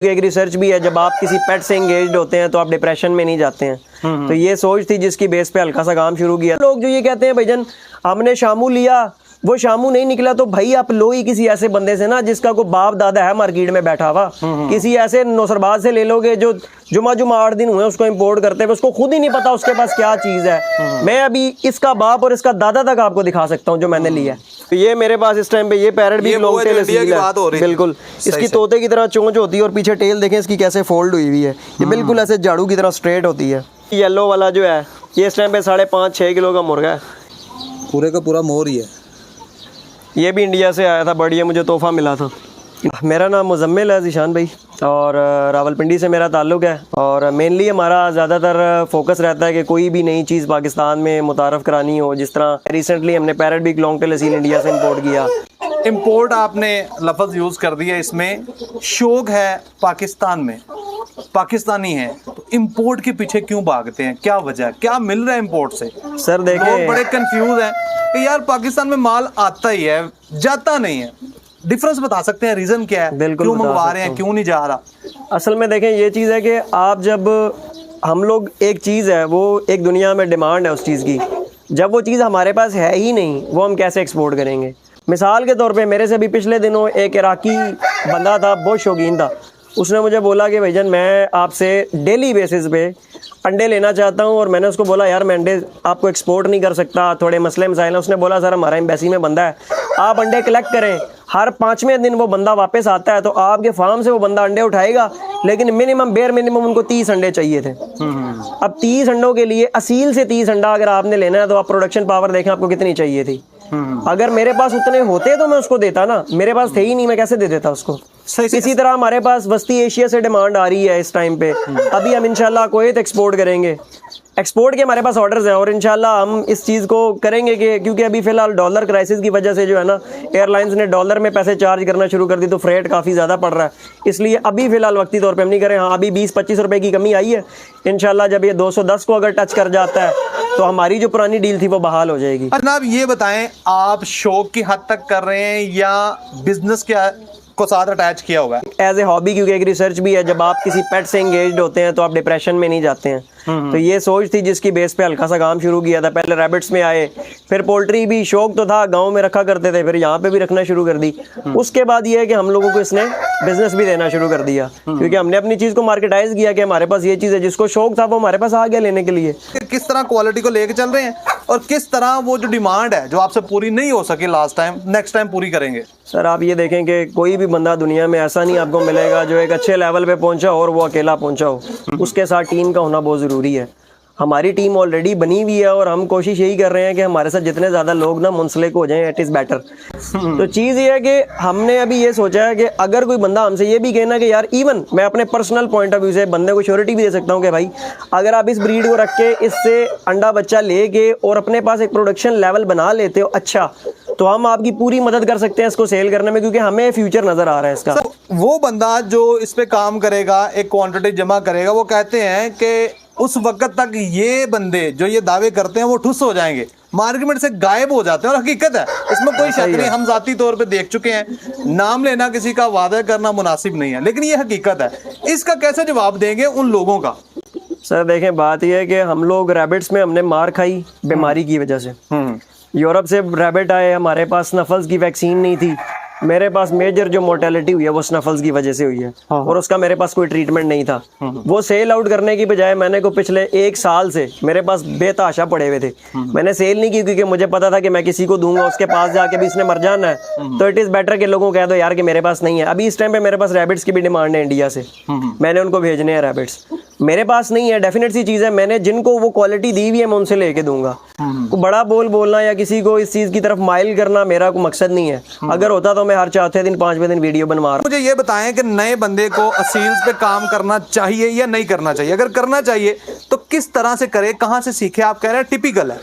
एक रिसर्च भी है, जब आप किसी पेट से एंगेज्ड होते हैं तो आप डिप्रेशन में नहीं जाते हैं। तो ये सोच थी जिसकी बेस पे हल्का सा काम शुरू किया। लोग जो ये कहते हैं भाईजान हमने शामू लिया, वो शामू नहीं निकला, तो भाई आप लो ही किसी ऐसे बंदे से ना जिसका कोई बाप दादा है मार्केट में बैठा हुआ। किसी ऐसे नौसरबाज से ले लोगे जो जुमा 8 दिन हुए उसको इंपोर्ट करते हुए, उसको खुद ही नहीं पता उसके पास क्या चीज है। मैं अभी इसका बाप और इसका दादा तक आपको दिखा सकता हूँ जो मैंने लिया है। तो ये मेरे पास इस टाइम पे ये पैरेट भी लॉन्ग टेल असील है, बिल्कुल इसकी तोते की तरह चोंच होती है और पीछे टेल देखें इसकी कैसे फोल्ड हुई हुई है। ये बिल्कुल ऐसे झाड़ू की तरह स्ट्रेट होती है। येलो वाला जो है ये इस टाइम पे 5.5-6 किलो का मुर्गा है, पूरे का पूरा मोर ही है। ये भी इंडिया से आया था, बढ़िया मुझे तोहफा मिला था। मेरा नाम मुजम्मिल है ज़ीशान भाई, और रावलपिंडी से मेरा ताल्लुक़ है। और मेनली हमारा ज़्यादातर फोकस रहता है कि कोई भी नई चीज़ पाकिस्तान में मुतारफ़ करानी हो। जिस तरह रिसेंटली हमने पैरेट भी लॉन्ग टेल असील इंडिया से इंपोर्ट किया। इंपोर्ट आपने लफ्ज़ यूज़ कर दिया, इसमें शौक है पाकिस्तान में, पाकिस्तानी है, तो इंपोर्ट के पीछे क्यों भागते हैं? क्या वजह है, क्या मिल रहा है इंपोर्ट से? सर देखें, लोग बड़े कंफ्यूज हैं कि यार पाकिस्तान में माल आता ही है, जाता नहीं है। डिफरेंस बता सकते हैं, रीजन क्या है, क्यों मंगवा रहे हैं, क्यों नहीं जा रहा? असल में देखें ये चीज़ है कि आप जब हम लोग एक चीज़ है वो एक दुनिया में डिमांड है उस चीज़ की, जब वो चीज़ हमारे पास है ही नहीं वो हम कैसे एक्सपोर्ट करेंगे? मिसाल के तौर पे मेरे से भी पिछले दिनों एक इराकी बंदा था, बहुत शौकीन था। उसने मुझे बोला कि भाईजान मैं आपसे डेली बेसिस पे अंडे लेना चाहता हूँ, और मैंने उसको बोला यार मैं अंडे आपको एक्सपोर्ट नहीं कर सकता, थोड़े मसले मसाइल हैं। उसने बोला सर हमारा एम्बेसी में बंदा है, आप अंडे कलेक्ट करें, हर 5वें दिन वो बंदा वापस आता है तो आपके फार्म से वो बंदा अंडे उठाएगा, लेकिन मिनिमम बेयर मिनिमम उनको 30 अंडे चाहिए थे। अब 30 अंडों के लिए असील से 30 अंडा अगर आपने लेना है तो आप प्रोडक्शन पावर देखें आपको कितनी चाहिए थी। अगर मेरे पास उतने होते तो मैं उसको देता ना, मेरे पास थे ही नहीं, मैं कैसे दे देता उसको। इसी तरह हमारे पास वस्ती एशिया से डिमांड आ रही है इस टाइम पे। अभी हम इंशाल्लाह कुवैत एक्सपोर्ट करेंगे, एक्सपोर्ट के हमारे पास ऑर्डर्स हैं, और इंशाल्लाह हम इस चीज़ को करेंगे कि क्योंकि अभी फ़िलहाल डॉलर क्राइसिस की वजह से जो है ना एयरलाइंस ने डॉलर में पैसे चार्ज करना शुरू कर दी, तो फ्रेट काफ़ी ज़्यादा पड़ रहा है। इसलिए अभी फ़िलहाल वक्ती तौर पे हम नहीं करें। हाँ अभी 20-25 रुपये की कमी आई है, इंशाल्लाह जब ये 210 को अगर टच कर जाता है तो हमारी जो पुरानी डील थी वो बहाल हो जाएगी। जनाब ये बताएं, आप शौक की हद तक कर रहे हैं या बिजनेस को साथ अटैच किया होगा? एज ए हॉबी, क्योंकि एक रिसर्च भी है, जब आप किसी पेट से एंगेज्ड होते हैं तो आप डिप्रेशन में नहीं जाते हैं। तो ये सोच थी जिसकी बेस पे हल्का सा काम शुरू किया था। पहले रैबिट्स में आए, फिर पोल्ट्री भी शौक तो था, गांव में रखा करते थे, फिर यहाँ पे भी रखना शुरू कर दी। उसके बाद ये है कि हम लोगों को इसने बिजनेस भी देना शुरू कर दिया, क्योंकि हमने अपनी चीज़ को मार्केटाइज किया कि हमारे पास ये चीज़ है। जिसको शौक था वो हमारे पास आ गया लेने के लिए। किस तरह क्वालिटी को लेके चल रहे हैं और किस तरह वो जो डिमांड है जो आपसे पूरी नहीं हो सकी लास्ट टाइम, नेक्स्ट टाइम पूरी करेंगे? सर आप ये देखें कि कोई भी बंदा दुनिया में ऐसा नहीं आपको मिलेगा जो एक अच्छे लेवल पे पहुंचा और वो अकेला पहुंचा हो। उसके साथ टीम का होना बहुत ज़रूरी है। हमारी टीम ऑलरेडी बनी हुई है और हम कोशिश यही कर रहे हैं कि हमारे साथ जितने ज़्यादा लोग ना मुंसलिक हो जाएं, इट इज़ बेटर। तो चीज़ ये है कि हमने अभी ये सोचा है कि अगर कोई बंदा हमसे ये भी कहना कि यार, इवन मैं अपने पर्सनल पॉइंट ऑफ व्यू से बंदे को श्योरिटी भी दे सकता हूँ कि भाई अगर आप इस ब्रीड को रख के इससे अंडा बच्चा लेके और अपने पास एक प्रोडक्शन लेवल बना लेते हो अच्छा, तो हम आपकी पूरी मदद कर सकते हैं इसको सेल करने में, क्योंकि हमें फ्यूचर नज़र आ रहा है इसका। वो बंदा जो इस पे काम करेगा, एक क्वांटिटी जमा करेगा, वो कहते हैं कि उस वक्त तक ये बंदे जो ये दावे करते हैं वो ठुस हो जाएंगे, मार्केट से गायब हो जाते हैं। और हकीकत है, इसमें कोई शक नहीं, हम जाती तौर पे देख चुके हैं। नाम लेना किसी का, वादा करना मुनासिब नहीं है, लेकिन ये हकीकत है। इसका कैसे जवाब देंगे उन लोगों का? सर देखें, बात यह है कि हम लोग रैबिट्स में हमने मार खाई बीमारी की वजह से। यूरोप से रैबिट आए, हमारे पास स्नफल्स की वैक्सीन नहीं थी। मेरे पास मेजर जो मोर्टेलिटी हुई है वो स्नफल्स की वजह से हुई है, और उसका मेरे पास कोई ट्रीटमेंट नहीं था। वो सेल आउट करने की बजाय मैंने को पिछले 1 साल से मेरे पास बेतहाशा पड़े हुए थे। मैंने सेल नहीं की क्योंकि मुझे पता था कि मैं किसी को दूंगा, उसके पास जाके भी इसने मर जाना है। तो इट इज़ बेटर कि लोगों को कह दो यार कि मेरे पास नहीं है। अभी इस टाइम पे मेरे पास रैबिट्स की भी डिमांड है इंडिया से, मैंने उनको भेजने हैं रैबिट्स। मेरे पास नहीं है, डेफिनेट सी चीज़ है, मैंने जिनको वो क्वालिटी दी हुई है मैं उनसे लेके दूंगा। बड़ा बोलना या किसी को इस चीज़ की तरफ माइल करना मेरा कोई मकसद नहीं है। अगर होता तो मैं हर 4थे दिन 5वें दिन वीडियो बनवा रहा। मुझे ये बताएं कि नए बंदे को असील्स पे काम करना चाहिए या नहीं करना चाहिए? अगर करना चाहिए तो किस तरह से करे, कहाँ से सीखे? आप कह रहे हैं टिपिकल है,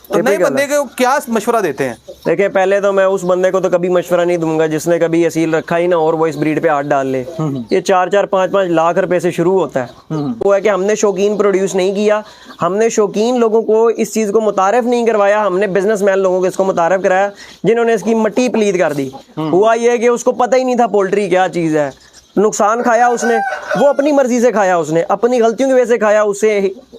तो नए बंदे को क्या मशवरा देते हैं? देखिए, पहले तो मैं उस बंदे को तो कभी मशवरा नहीं दूंगा जिसने कभी असील रखा ही ना और वो इस ब्रीड पे हाथ डाल ले। ये 4-4, 5-5 लाख रुपए से शुरू होता है। वो है कि हमने शौकीन प्रोड्यूस नहीं किया, हमने शौकीन लोगों को इस चीज़ को मुतारिफ नहीं करवाया, हमने बिजनेसमैन लोगों को इसको मुतारिफ कराया जिन्होंने इसकी मट्टी प्लीद कर दी। हुआ ये कि उसको पता ही नहीं था पोल्ट्री क्या चीज़ है। नुकसान खाया उसने, वो अपनी मर्जी से खाया, उसने अपनी गलतियों की वजह से खाया, उससे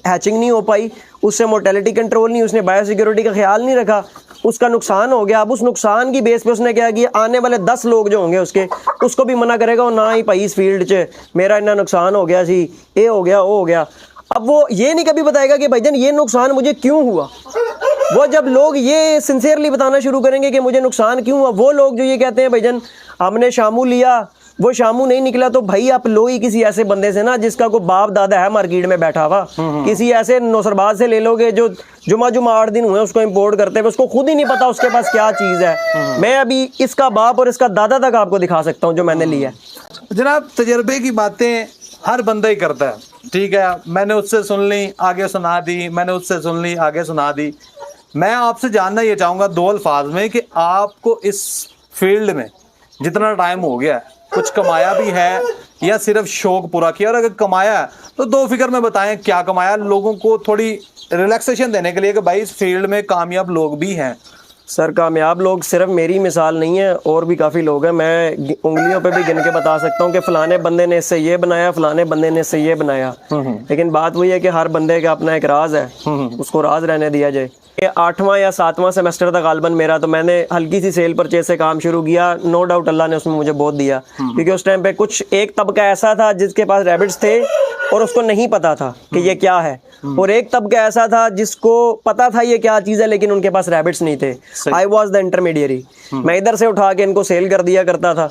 हैचिंग नहीं हो पाई, उससे मोर्टेलिटी कंट्रोल नहीं, उसने बायोसिक्योरिटी का ख्याल नहीं रखा, उसका नुकसान हो गया। अब उस नुकसान की बेस पे उसने क्या किया, आने वाले 10 लोग जो होंगे उसको भी मना करेगा, ना ही भाई इस फील्ड च मेरा इतना नुकसान हो गया सी, ये हो गया वो हो गया। अब वो ये नहीं कभी बताएगा कि भाईजान ये नुकसान मुझे क्यों हुआ। वो जब लोग ये सिंसियरली बताना शुरू करेंगे कि मुझे नुकसान क्यों हुआ, वो लोग जो ये कहते हैं भाईजान हमने शामू लिया, वो शामू नहीं निकला, तो भाई आप लो ही किसी ऐसे बंदे से ना जिसका कोई बाप दादा है मार्केट में बैठा हुआ। किसी ऐसे नौसरबाज से ले लोगे जो जुमा 8 दिन हुए उसको इंपोर्ट करते हुए, उसको खुद ही नहीं पता उसके पास क्या चीज़ है। मैं अभी इसका बाप और इसका दादा तक आपको दिखा सकता हूँ जो मैंने लिया है। जनाब तजर्बे की बातें हर बंदा ही करता है, ठीक है, मैंने उससे सुन ली आगे सुना दी, मैंने उससे सुन ली आगे सुना दी। मैं आपसे जानना ये चाहूँगा 2 अल्फाज में कि आपको इस फील्ड में जितना टाइम हो गया है, कुछ कमाया भी है या सिर्फ शौक पूरा किया, और अगर कमाया है तो 2 फिगर में बताएं क्या कमाया, लोगों को थोड़ी रिलैक्सेशन देने के लिए कि भाई इस फील्ड में कामयाब लोग भी हैं। सर कामयाब लोग सिर्फ मेरी मिसाल नहीं है, और भी काफ़ी लोग हैं, मैं उंगलियों पे भी गिन के बता सकता हूँ कि फ़लाने बंदे ने इससे ये बनाया, फ़लाने बंदे ने इससे ये बनाया। लेकिन बात वही है कि हर बंदे का अपना एक राज है, उसको राज रहने दिया जाए। ये 8वां या 7वां सेमेस्टर था गालबन मेरा, तो मैंने हल्की सी सेल परचेज से काम शुरू किया। नो डाउट अल्लाह ने उसमें मुझे बहुत दिया, क्योंकि उस टाइम पे कुछ एक तबका ऐसा था जिसके पास रैबिट्स थे और उसको नहीं पता था कि ये क्या है, और एक तबका ऐसा था जिसको पता था ये क्या चीज़ है लेकिन उनके पास रैबिट्स नहीं थे। आई वॉज द इंटरमीडियरी, मैं इधर से उठा के इनको सेल कर दिया करता था।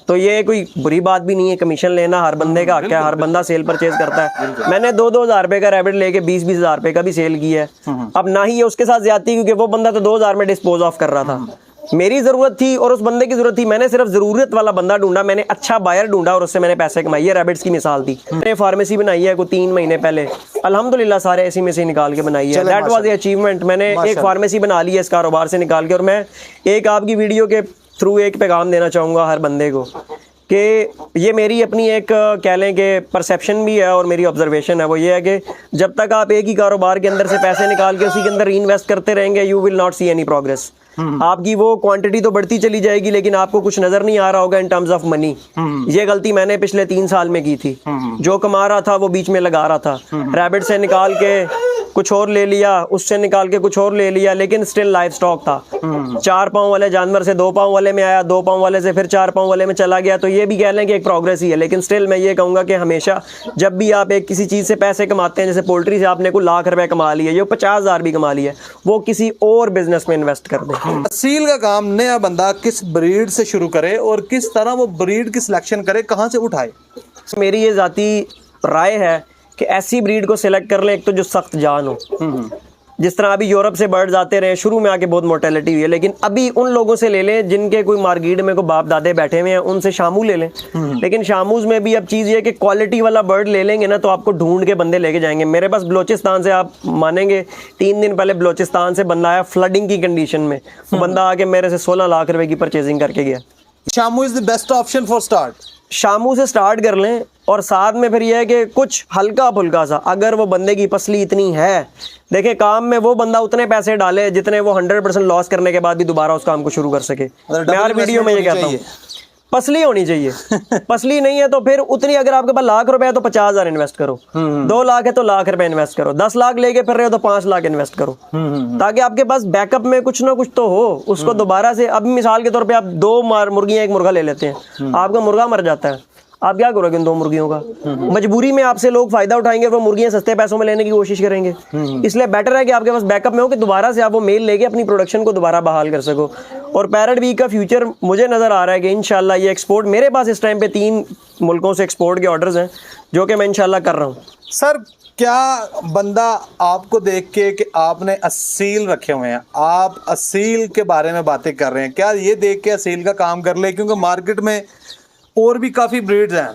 तो ये कोई बुरी बात भी नहीं है, कमीशन लेना हर बंदे का हक है, हर बंदा सेल परचेज करता है। मैंने 2-2 हज़ार रुपये का रैबिट लेके 20-20 हज़ार रुपये का भी सेल किया है। अब ना ही ये उसके साथ ज्यादती, क्योंकि वो बंदा तो 2000 में डिस्पोज ऑफ कर रहा था, मेरी जरूरत थी और उस बंदे की जरूरत थी, मैंने सिर्फ जरूरत वाला बंदा ढूंढा, मैंने अच्छा बायर ढूंढा और उससे मैंने पैसे कमाए। ये रैबिट्स की मिसाल थी। मैंने फार्मेसी बनाई है कोई 3 महीने पहले, अल्हम्दुलिल्लाह सारे ऐसी में से निकाल के बनाई है। That was a achievement. मैंने एक फार्मेसी बना ली है इस कारोबार से निकाल के। और मैं एक आपकी वीडियो के थ्रू एक पैगाम देना चाहूँगा हर बंदे को कि ये मेरी अपनी एक कह लें कि परसेप्शन भी है और मेरी ऑब्जर्वेशन है, वो ये है कि जब तक आप एक ही कारोबार के अंदर से पैसे निकाल के उसी के अंदर रीइन्वेस्ट करते रहेंगे, you will not see any progress. आपकी वो क्वांटिटी तो बढ़ती चली जाएगी लेकिन आपको कुछ नजर नहीं आ रहा होगा इन टर्म्स ऑफ मनी। ये गलती मैंने पिछले 3 साल में की थी। जो कमा रहा था वो बीच में लगा रहा था, रैबिट से निकाल के कुछ और ले लिया, उससे निकाल के कुछ और ले लिया, लेकिन स्टिल लाइफ स्टॉक था। 4 पाँव वाले जानवर से 2 पाँव वाले में आया, 2 पाँव वाले से फिर 4 पाँव वाले में चला गया। तो ये भी कह लें कि एक प्रोग्रेस ही है। लेकिन स्टिल मैं ये कहूँगा कि हमेशा जब भी आप एक किसी चीज़ से पैसे कमाते हैं, जैसे पोल्ट्री से आपने कोई लाख रुपए कमा लिए, जो 50,000 भी कमा लिए, वो किसी और बिजनेस में इन्वेस्ट कर दें। असील का काम नया बंदा किस ब्रीड से शुरू करे और किस तरह वो ब्रीड की सिलेक्शन करे, कहाँ से उठाए? मेरी ये ज़ाती राय है कि ऐसी ब्रीड को सिलेक्ट कर लें एक तो जो सख्त जान हो। जिस तरह अभी यूरोप से बर्ड्स आते रहे, शुरू में आके बहुत मोर्टेलिटी हुई है, लेकिन अभी उन लोगों से ले लें जिनके कोई मार्केट में कोई बाप दादे बैठे हुए हैं, उनसे शामू ले लें। लेकिन शामूज में भी अब चीज़ ये है कि क्वालिटी वाला बर्ड ले लेंगे ना तो आपको ढूंढ के बंदे लेके जाएंगे। मेरे पास बलोचिस्तान से, आप मानेंगे 3 दिन पहले बलोचिस्तान से बंदा आया फ्लडिंग की कंडीशन में, बंदा आके मेरे से 16 लाख रुपए की परचेजिंग करके गया। Shamu is the best option for start. Shamu से स्टार्ट कर लें, और साथ में फिर यह है कि कुछ हल्का फुल्का सा, अगर वो बंदे की पसली इतनी है, देखें काम में वो बंदा उतने पैसे डाले जितने वो 100% लॉस करने के बाद भी दोबारा उस काम को शुरू कर सके। मैं हर वीडियो में ये कहता हूँ पसली होनी चाहिए। पसली नहीं है तो फिर उतनी, अगर आपके पास लाख रुपए है तो 50,000 इन्वेस्ट करो, 2 लाख है तो लाख रुपए इन्वेस्ट करो, 10 लाख लेके फिर रहे हो तो 5 लाख इन्वेस्ट करो, ताकि आपके पास बैकअप में कुछ ना कुछ तो हो, उसको दोबारा से। अब मिसाल के तौर पे आप 2 मुर्गियां 1 मुर्गा ले लेते हैं, आपका मुर्गा मर जाता है, आप क्या करोगे इन 2 मुर्गियों का? मजबूरी में आपसे लोग फायदा उठाएंगे, वो मुर्गियां सस्ते पैसों में लेने की कोशिश करेंगे। इसलिए बेटर है कि आपके पास बैकअप में हो कि दोबारा से आप वो मेल लेके अपनी प्रोडक्शन को दोबारा बहाल कर सको। और पैरट वीक का फ्यूचर मुझे नज़र आ रहा है कि इंशाल्लाह ये एक्सपोर्ट, मेरे पास इस टाइम पे 3 मुल्कों से एक्सपोर्ट के ऑर्डर्स हैं जो कि मैं इंशाल्लाह कर रहा हूँ। सर क्या बंदा आपको देख के कि आपने असील रखे हुए हैं, आप असील के बारे में बातें कर रहे हैं, क्या ये देख के असील का काम कर ले? क्योंकि मार्केट में और भी काफ़ी ब्रीड्स हैं,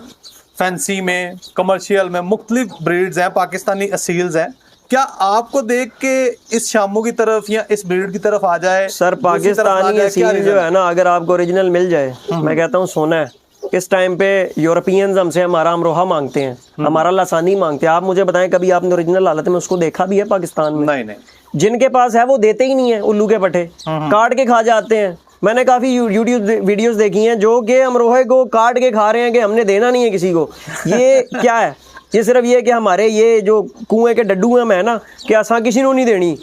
फैंसी में, कमर्शियल में मुख्तलिफ ब्रीड्स हैं, पाकिस्तानी असील्स हैं। क्या आपको देख के इस शामू की तरफ या इस ब्रीड की तरफ आ जाए? सर पाकिस्तानी असील जो है ना, अगर आपको ओरिजिनल मिल जाए, मैं कहता हूँ सोना है। इस टाइम पे यूरोपियंस हमसे हमारा अमरोहा मांगते हैं, हमारा लासानी मांगते हैं। आप मुझे बताएं कभी आपने ओरिजिनल हालत में उसको देखा भी है पाकिस्तान में? नहीं। जिनके पास है वो देते ही नहीं है, उल्लू के पट्टे काट के खा जाते हैं। मैंने काफ़ी यूट्यूब वीडियोस देखी हैं जो कि अमरोहे को काट के खा रहे हैं कि हमने देना नहीं है किसी को। ये क्या है? ये सिर्फ ये कि हमारे ये जो कुएं के डड्डू हैं मैं ना कि असा किसी को नहीं देनी,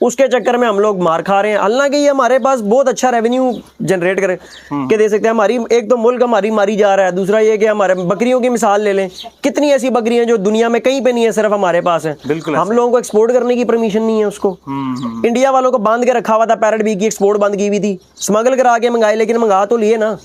उसके चक्कर में हम लोग मार खा रहे हैं। हालांकि ये हमारे पास बहुत अच्छा रेवेन्यू जनरेट करे के दे सकते हैं। हमारी एक तो मुल्क हमारी मारी जा रहा है, दूसरा ये कि हमारे बकरियों की मिसाल ले लें, कितनी ऐसी बकरियां जो दुनिया में कहीं पे नहीं है, सिर्फ हमारे पास है। बिल्कुल हम लोगों को एक्सपोर्ट करने की परमिशन नहीं है उसको। इंडिया वालों को बांध के रखा हुआ था, पैरेट बी की एक्सपोर्ट बंद की हुई थी, स्मगल करा के मंगाए, लेकिन मंगा तो लिए ना।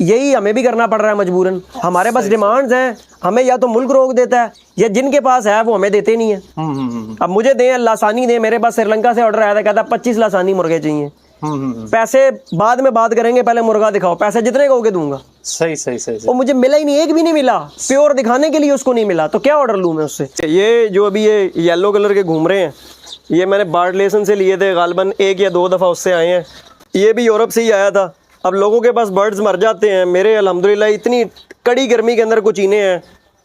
यही हमें भी करना पड़ रहा है मजबूरन। हमारे पास डिमांड्स हैं, हमें या तो मुल्क रोक देता है या जिनके पास है वो हमें देते नहीं है। अब मुझे दें लासानी दें, मेरे पास श्रीलंका से ऑर्डर आया था, कहता 25 लासानी मुर्गे चाहिए। पैसे बाद में बात करेंगे, पहले मुर्गा दिखाओ, पैसे जितने कहोगे दूंगा। सही सही सही, वो मुझे मिला ही नहीं, एक भी नहीं मिला, प्योर दिखाने के लिए उसको नहीं मिला, तो क्या ऑर्डर लूँ मैं उससे। ये जो अभी ये येलो कलर के घूम रहे हैं, ये मैंने बार्ड लेसन से लिए थे, गालबन 1 या 2 दफ़ा उससे आए हैं। ये भी यूरोप से ही आया था। अब लोगों के पास बर्ड्स मर जाते हैं, मेरे अल्हम्दुलिल्लाह इतनी कड़ी गर्मी के अंदर कुछ चीनें हैं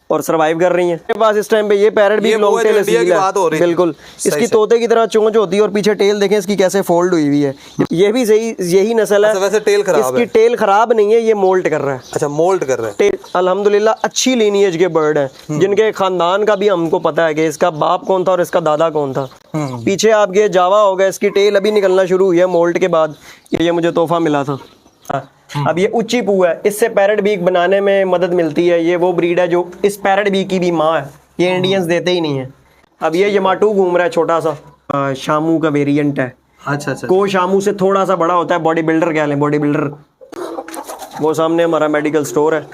और सरवाइव कर रही हैं। मेरे पास इस टाइम पे ये पैरेट भी लॉन्ग टेल है, बिल्कुल इसकी तोते की तरह चोंच होती है और पीछे टेल देखें इसकी कैसे फोल्ड हुई हुई है। ये भी सही यही नस्ल है। वैसे टेल खराब इसकी टेल खराब नहीं है, ये मोल्ट कर रहा है। अच्छा, मोल्ट कर रहे हैं। टेल अल्हम्दुलिल्लाह अच्छी लीनिएज के बर्ड हैं, जिनके खानदान का भी हमको पता है कि इसका बाप कौन था और इसका दादा कौन था। पीछे आपके जावा हो गया, इसकी टेल अभी निकलना शुरू हुई है मोल्ट के बाद। ये मुझे तोहफा मिला था। अब ये उच्ची पू है, इससे पैरेट बीक बनाने में मदद मिलती है। ये वो ब्रीड है जो इस पैरेट बीक की भी माँ है, ये इंडियंस देते ही नहीं है। अब ये यमाटू घूम रहा है, छोटा सा शामू का वेरिएंट है। अच्छा अच्छा, को शामू से थोड़ा सा बड़ा होता है, बॉडी बिल्डर कह लें, बॉडी बिल्डर। वो सामने हमारा मेडिकल स्टोर है।